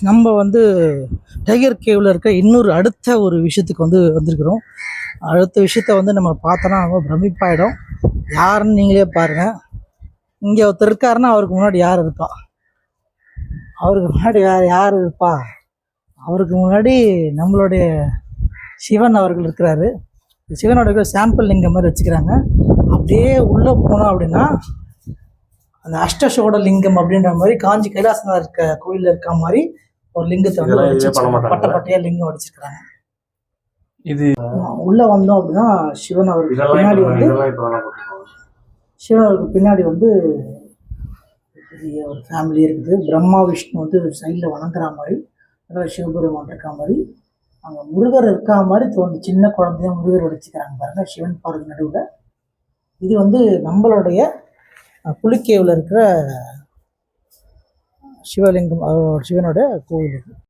நம்ம வந்து tiger Cavill இருக்க இன்னொரு அடுத்த ஒரு விஷயத்துக்கு வந்திருக்கிறோம். அடுத்த விஷயத்த நம்ம பார்த்தோன்னா ரொம்ப பிரமிப்பாயிடும். யாருன்னு நீங்களே பாருங்கள். இங்கே ஒருத்தர் இருக்காருன்னா அவருக்கு முன்னாடி யார் இருப்பா? அவருக்கு முன்னாடி யார் இருப்பா? அவருக்கு முன்னாடி நம்மளுடைய சிவன் அவர்கள் இருக்கிறாரு. சிவனோட சாம்பிள் லிங்கம் மாதிரி வச்சுக்கிறாங்க. அப்படியே உள்ளே போனோம் அப்படின்னா அந்த அஷ்டசோட லிங்கம் அப்படின்ற மாதிரி காஞ்சி கைலாசநாதர் இருக்க கோயிலில் இருக்க மாதிரி ஒரு லிங்கத்தை பட்ட பட்டையா லிங்கம் அடிச்சிருக்கிறாங்க. இது உள்ள வந்தோம் அப்படின்னா சிவன் அவருக்கு பின்னாடி சிவன் அவருக்கு பின்னாடி பெரிய ஒரு ஃபேமிலி இருக்குது. பிரம்மா விஷ்ணு சைடில் வணங்குற மாதிரி, சிவபெருமான் இருக்கா மாதிரி, அங்கே முருகர் இருக்கா மாதிரி தோணுது. சின்ன குழந்தைய முருகர் வச்சுக்கிறாங்க பாருங்க, சிவன் பார்க்க நடுவில். இது நம்மளுடைய புலிக்கேவில் இருக்கிற சிவலிங்கம், சிவனோட கோவில் இது.